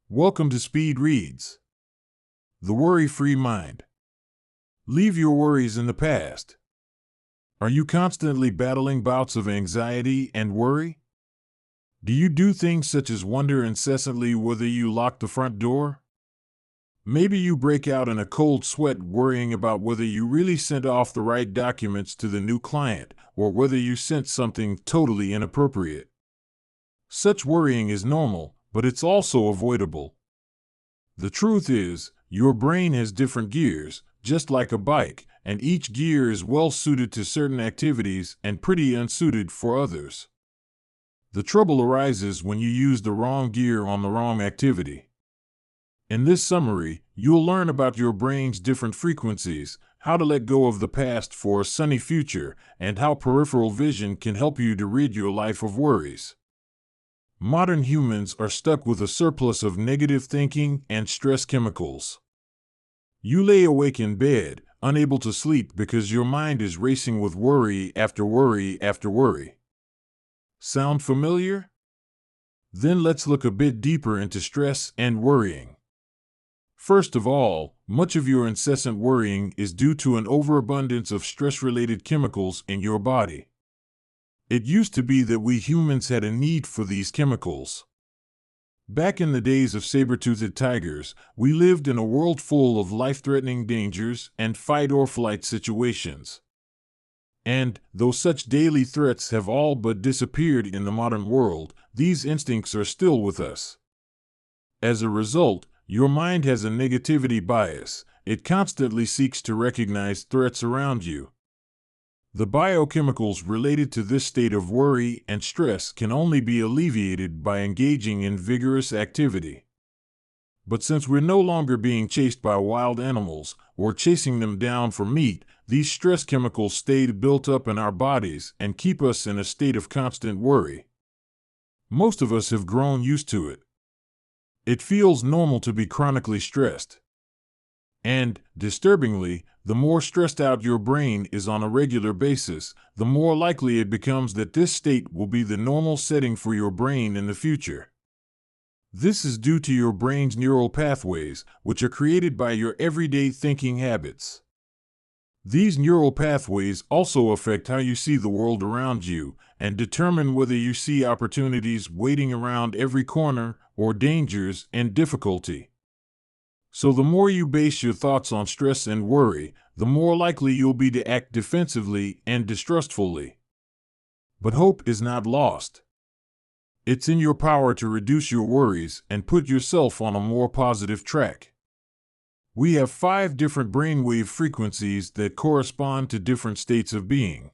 Welcome to Speed Reads, the worry-free mind. Leave your worries in the past. Are you constantly battling bouts of anxiety and worry? Do you do things such as wonder incessantly whether you lock the front door? Maybe you break out in a cold sweat worrying about whether you really sent off the right documents to the new client or whether you sent something totally inappropriate. Such worrying is normal, but it's also avoidable. The truth is, your brain has different gears, just like a bike, and each gear is well suited to certain activities and pretty unsuited for others. The trouble arises when you use the wrong gear on the wrong activity. In this summary, you'll learn about your brain's different frequencies, how to let go of the past for a sunny future, and how peripheral vision can help you to rid your life of worries. Modern humans are stuck with a surplus of negative thinking and stress chemicals. You lay awake in bed, unable to sleep because your mind is racing with worry after worry after worry. Sound familiar? Then let's look a bit deeper into stress and worrying. First of all, much of your incessant worrying is due to an overabundance of stress-related chemicals in your body. It used to be that we humans had a need for these chemicals. Back in the days of saber-toothed tigers, we lived in a world full of life-threatening dangers and fight-or-flight situations. And, though such daily threats have all but disappeared in the modern world, these instincts are still with us. As a result, your mind has a negativity bias. It constantly seeks to recognize threats around you. The biochemicals related to this state of worry and stress can only be alleviated by engaging in vigorous activity. But since we're no longer being chased by wild animals or chasing them down for meat, these stress chemicals stay built up in our bodies and keep us in a state of constant worry. Most of us have grown used to it. It feels normal to be chronically stressed. And, disturbingly, the more stressed out your brain is on a regular basis, the more likely it becomes that this state will be the normal setting for your brain in the future. This is due to your brain's neural pathways, which are created by your everyday thinking habits. These neural pathways also affect how you see the world around you and determine whether you see opportunities waiting around every corner or dangers and difficulty. So the more you base your thoughts on stress and worry, the more likely you'll be to act defensively and distrustfully. But hope is not lost. It's in your power to reduce your worries and put yourself on a more positive track. We have 5 different brainwave frequencies that correspond to different states of being.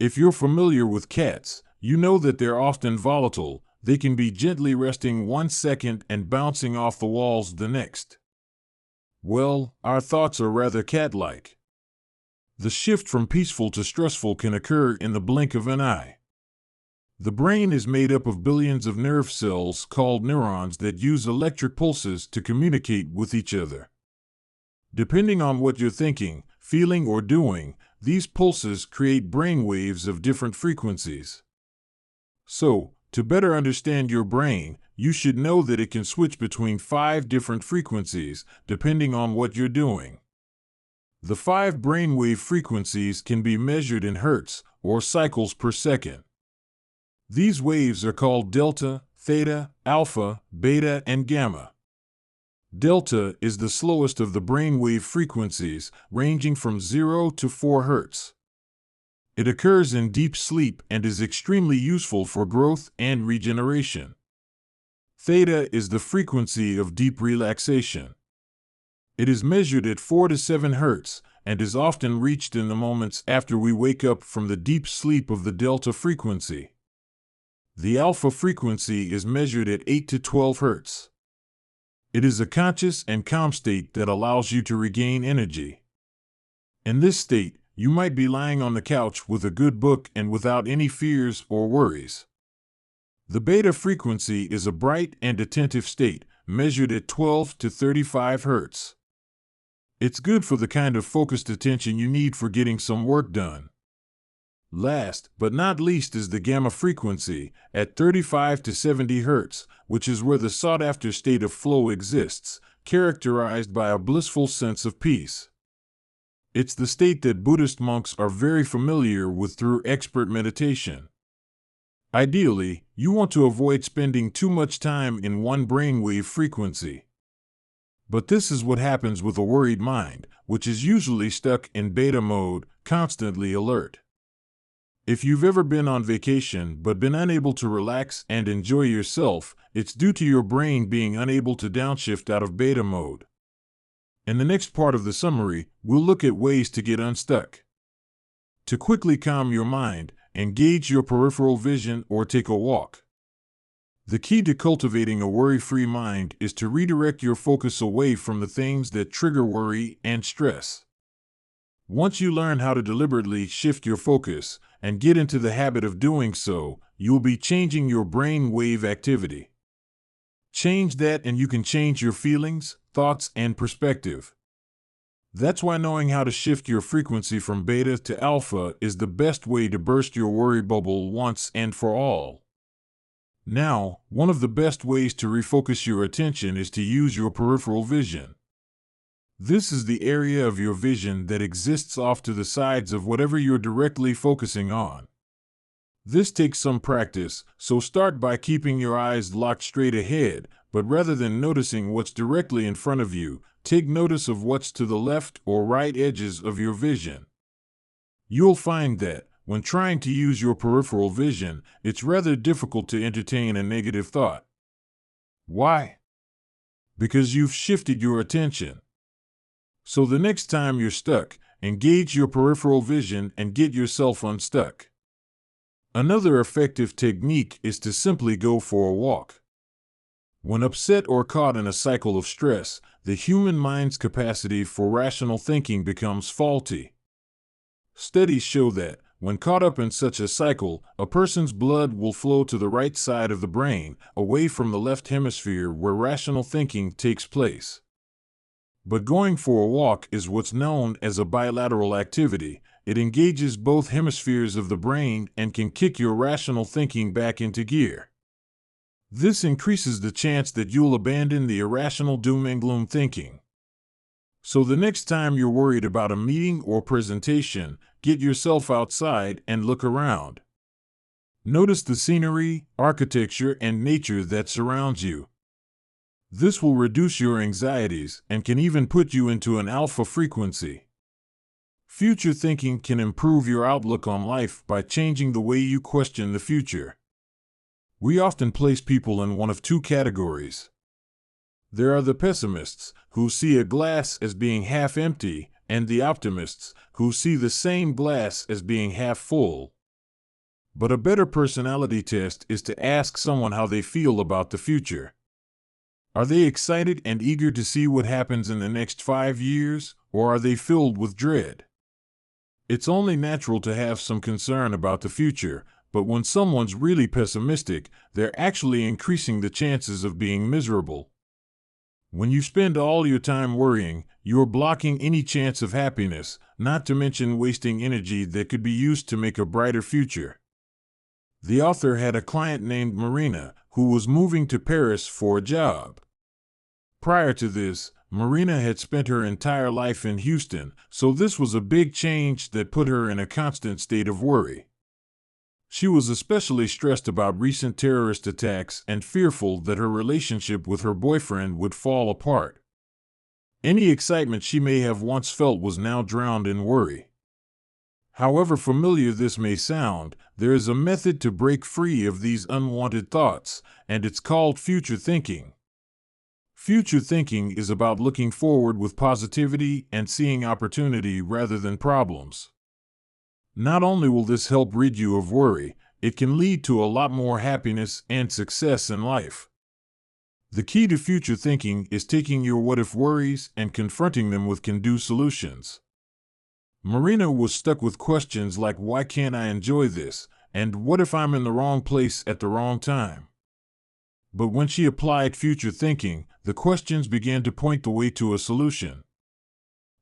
If you're familiar with cats, you know that they're often volatile. They can be gently resting 1 second and bouncing off the walls the next. Well, our thoughts are rather cat-like. The shift from peaceful to stressful can occur in the blink of an eye. The brain is made up of billions of nerve cells called neurons that use electric pulses to communicate with each other. Depending on what you're thinking, feeling, or doing, these pulses create brain waves of different frequencies. So, to better understand your brain, you should know that it can switch between 5 different frequencies, depending on what you're doing. The 5 brainwave frequencies can be measured in hertz, or cycles per second. These waves are called delta, theta, alpha, beta, and gamma. Delta is the slowest of the brainwave frequencies, ranging from 0 to 4 hertz. It occurs in deep sleep and is extremely useful for growth and regeneration. Theta is the frequency of deep relaxation. It is measured at 4 to 7 hertz and is often reached in the moments after we wake up from the deep sleep of the delta frequency. The alpha frequency is measured at 8 to 12 hertz. It is a conscious and calm state that allows you to regain energy. In this state, you might be lying on the couch with a good book and without any fears or worries. The beta frequency is a bright and attentive state, measured at 12 to 35 hertz. It's good for the kind of focused attention you need for getting some work done. Last but not least is the gamma frequency at 35 to 70 Hz, which is where the sought-after state of flow exists, characterized by a blissful sense of peace. It's the state that Buddhist monks are very familiar with through expert meditation. Ideally, you want to avoid spending too much time in one brainwave frequency. But this is what happens with a worried mind, which is usually stuck in beta mode, constantly alert. If you've ever been on vacation but been unable to relax and enjoy yourself, it's due to your brain being unable to downshift out of beta mode. In the next part of the summary, we'll look at ways to get unstuck. To quickly calm your mind, engage your peripheral vision or take a walk. The key to cultivating a worry-free mind is to redirect your focus away from the things that trigger worry and stress. Once you learn how to deliberately shift your focus and get into the habit of doing so, you'll be changing your brain wave activity. Change that and you can change your feelings, thoughts, and perspective. That's why knowing how to shift your frequency from beta to alpha is the best way to burst your worry bubble once and for all. Now, one of the best ways to refocus your attention is to use your peripheral vision. This is the area of your vision that exists off to the sides of whatever you're directly focusing on. This takes some practice, so start by keeping your eyes locked straight ahead, but rather than noticing what's directly in front of you, take notice of what's to the left or right edges of your vision. You'll find that, when trying to use your peripheral vision, it's rather difficult to entertain a negative thought. Why? Because you've shifted your attention. So the next time you're stuck, engage your peripheral vision and get yourself unstuck. Another effective technique is to simply go for a walk. When upset or caught in a cycle of stress, the human mind's capacity for rational thinking becomes faulty. Studies show that, when caught up in such a cycle, a person's blood will flow to the right side of the brain, away from the left hemisphere where rational thinking takes place. But going for a walk is what's known as a bilateral activity. It engages both hemispheres of the brain and can kick your rational thinking back into gear. This increases the chance that you'll abandon the irrational doom and gloom thinking. So the next time you're worried about a meeting or presentation, get yourself outside and look around. Notice the scenery, architecture, and nature that surrounds you. This will reduce your anxieties and can even put you into an alpha frequency. Future thinking can improve your outlook on life by changing the way you question the future. We often place people in one of two categories. There are the pessimists, who see a glass as being half empty, and the optimists, who see the same glass as being half full. But a better personality test is to ask someone how they feel about the future. Are they excited and eager to see what happens in the next 5 years, or are they filled with dread? It's only natural to have some concern about the future, but when someone's really pessimistic, they're actually increasing the chances of being miserable. When you spend all your time worrying, you're blocking any chance of happiness, not to mention wasting energy that could be used to make a brighter future. The author had a client named Marina, who was moving to Paris for a job. Prior to this, Marina had spent her entire life in Houston, so this was a big change that put her in a constant state of worry. She was especially stressed about recent terrorist attacks and fearful that her relationship with her boyfriend would fall apart. Any excitement she may have once felt was now drowned in worry. However familiar this may sound, there is a method to break free of these unwanted thoughts, and it's called future thinking. Future thinking is about looking forward with positivity and seeing opportunity rather than problems. Not only will this help rid you of worry, it can lead to a lot more happiness and success in life. The key to future thinking is taking your what-if worries and confronting them with can-do solutions. Marina was stuck with questions like, why can't I enjoy this? And what if I'm in the wrong place at the wrong time? But when she applied future thinking, the questions began to point the way to a solution.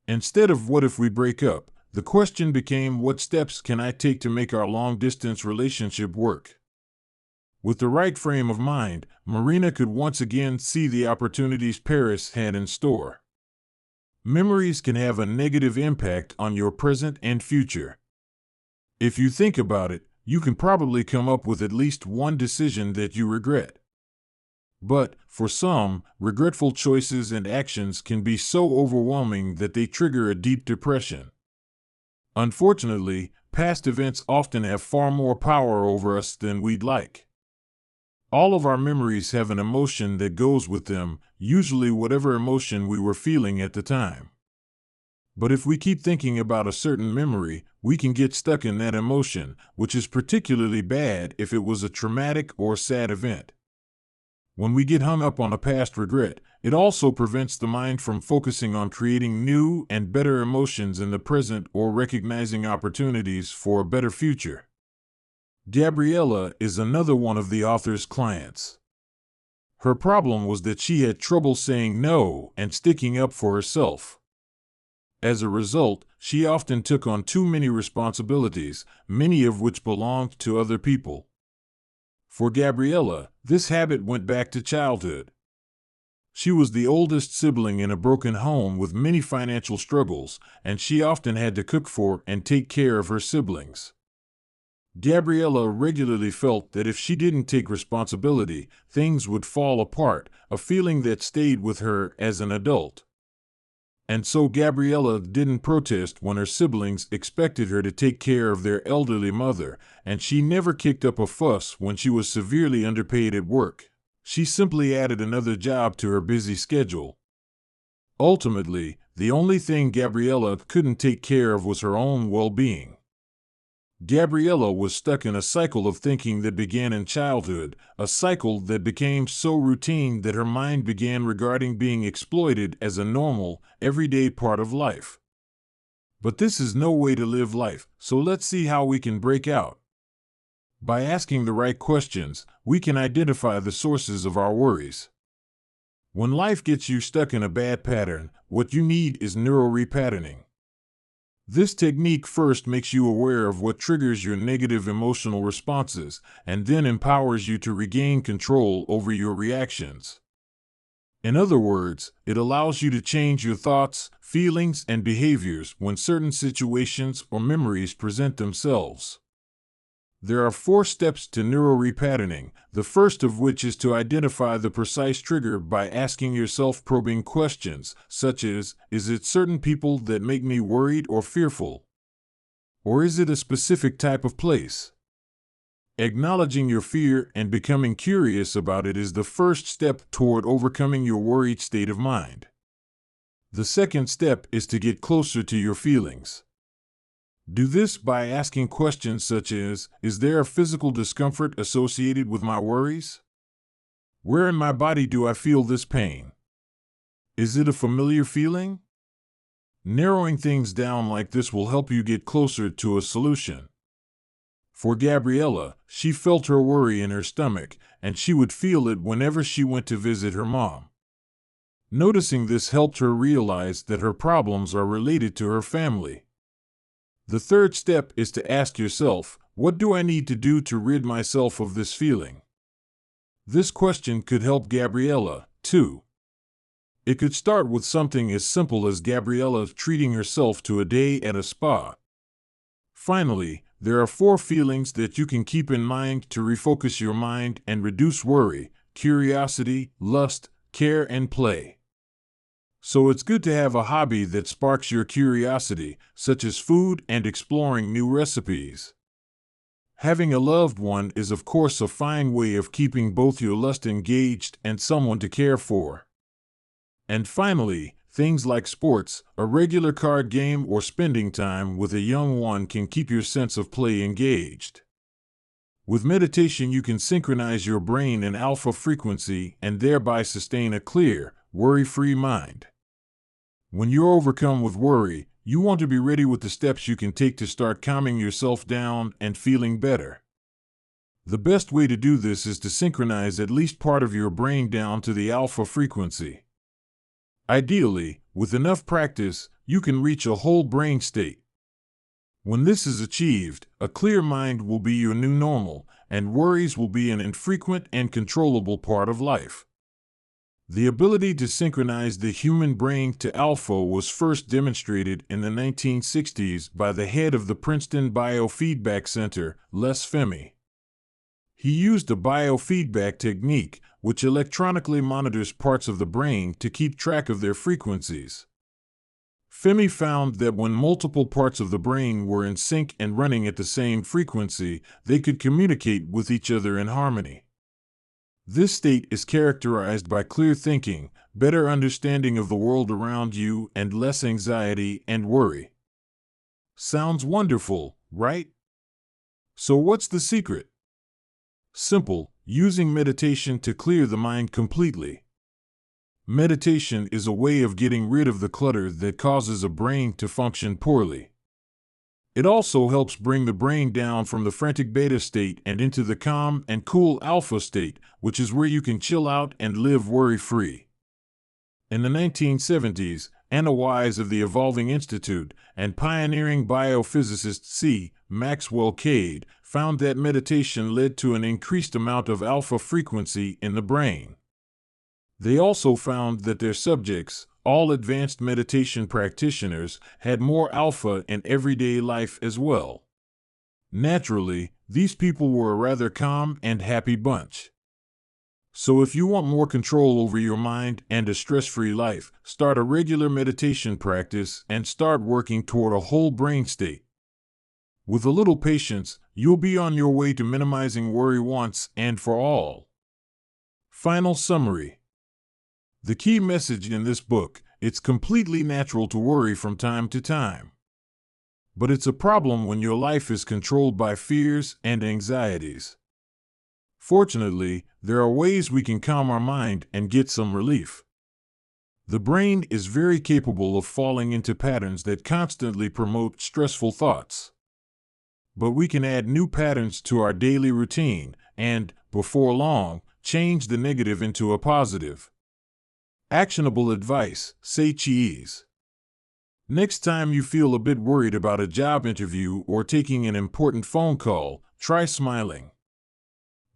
Instead of what if we break up, The question became, what steps can I take to make our long-distance relationship work? With the right frame of mind, Marina could once again see the opportunities Paris had in store. Memories can have a negative impact on your present and future. If you think about it, you can probably come up with at least one decision that you regret. But, for some, regretful choices and actions can be so overwhelming that they trigger a deep depression. Unfortunately, past events often have far more power over us than we'd like. All of our memories have an emotion that goes with them, usually whatever emotion we were feeling at the time. But if we keep thinking about a certain memory, we can get stuck in that emotion, which is particularly bad if it was a traumatic or sad event. When we get hung up on a past regret, it also prevents the mind from focusing on creating new and better emotions in the present or recognizing opportunities for a better future. Gabriella is another one of the author's clients. Her problem was that she had trouble saying no and sticking up for herself. As a result, she often took on too many responsibilities, many of which belonged to other people. For Gabriella, this habit went back to childhood. She was the oldest sibling in a broken home with many financial struggles, and she often had to cook for and take care of her siblings. Gabriella regularly felt that if she didn't take responsibility, things would fall apart, a feeling that stayed with her as an adult. And so Gabriella didn't protest when her siblings expected her to take care of their elderly mother, and she never kicked up a fuss when she was severely underpaid at work. She simply added another job to her busy schedule. Ultimately, the only thing Gabriella couldn't take care of was her own well-being. Gabriella was stuck in a cycle of thinking that began in childhood, a cycle that became so routine that her mind began regarding being exploited as a normal, everyday part of life. But this is no way to live life, so let's see how we can break out. By asking the right questions, we can identify the sources of our worries. When life gets you stuck in a bad pattern, what you need is neurorepatterning. This technique first makes you aware of what triggers your negative emotional responses, and then empowers you to regain control over your reactions. In other words, it allows you to change your thoughts, feelings, and behaviors when certain situations or memories present themselves. There are 4 steps to neurorepatterning, the first of which is to identify the precise trigger by asking yourself probing questions, such as, is it certain people that make me worried or fearful? Or is it a specific type of place? Acknowledging your fear and becoming curious about it is the first step toward overcoming your worried state of mind. The second step is to get closer to your feelings. Do this by asking questions such as, is there a physical discomfort associated with my worries? Where in my body do I feel this pain? Is it a familiar feeling? Narrowing things down like this will help you get closer to a solution. For Gabriella, she felt her worry in her stomach, and she would feel it whenever she went to visit her mom. Noticing this helped her realize that her problems are related to her family. The third step is to ask yourself, what do I need to do to rid myself of this feeling? This question could help Gabriella, too. It could start with something as simple as Gabriella treating herself to a day at a spa. Finally, there are 4 feelings that you can keep in mind to refocus your mind and reduce worry: curiosity, lust, care, and play. So it's good to have a hobby that sparks your curiosity, such as food and exploring new recipes. Having a loved one is of course a fine way of keeping both your lust engaged and someone to care for. And finally, things like sports, a regular card game, or spending time with a young one can keep your sense of play engaged. With meditation, you can synchronize your brain in alpha frequency and thereby sustain a clear, worry-free mind. When you're overcome with worry, you want to be ready with the steps you can take to start calming yourself down and feeling better. The best way to do this is to synchronize at least part of your brain down to the alpha frequency. Ideally, with enough practice, you can reach a whole brain state. When this is achieved, a clear mind will be your new normal, and worries will be an infrequent and controllable part of life. The ability to synchronize the human brain to alpha was first demonstrated in the 1960s by the head of the Princeton Biofeedback Center, Les Femi. He used a biofeedback technique, which electronically monitors parts of the brain to keep track of their frequencies. Femi found that when multiple parts of the brain were in sync and running at the same frequency, they could communicate with each other in harmony. This state is characterized by clear thinking, better understanding of the world around you, and less anxiety and worry. Sounds wonderful, right? So what's the secret? Simple: using meditation to clear the mind completely. Meditation is a way of getting rid of the clutter that causes a brain to function poorly. It also helps bring the brain down from the frantic beta state and into the calm and cool alpha state, which is where you can chill out and live worry-free. In the 1970s, Anna Wise of the Evolving Institute and pioneering biophysicist C. Maxwell Cade found that meditation led to an increased amount of alpha frequency in the brain. They also found that their subjects, all advanced meditation practitioners, had more alpha in everyday life as well. Naturally, these people were a rather calm and happy bunch. So if you want more control over your mind and a stress-free life, start a regular meditation practice and start working toward a whole brain state. With a little patience, you'll be on your way to minimizing worry once and for all. Final summary. The key message in this book: it's completely natural to worry from time to time. But it's a problem when your life is controlled by fears and anxieties. Fortunately, there are ways we can calm our mind and get some relief. The brain is very capable of falling into patterns that constantly promote stressful thoughts. But we can add new patterns to our daily routine and, before long, change the negative into a positive. Actionable advice: say cheese. Next time you feel a bit worried about a job interview or taking an important phone call, try smiling.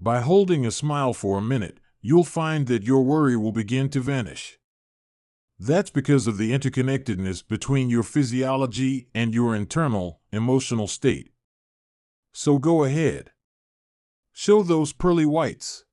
By holding a smile for a minute, you'll find that your worry will begin to vanish. That's because of the interconnectedness between your physiology and your internal, emotional state. So go ahead. Show those pearly whites.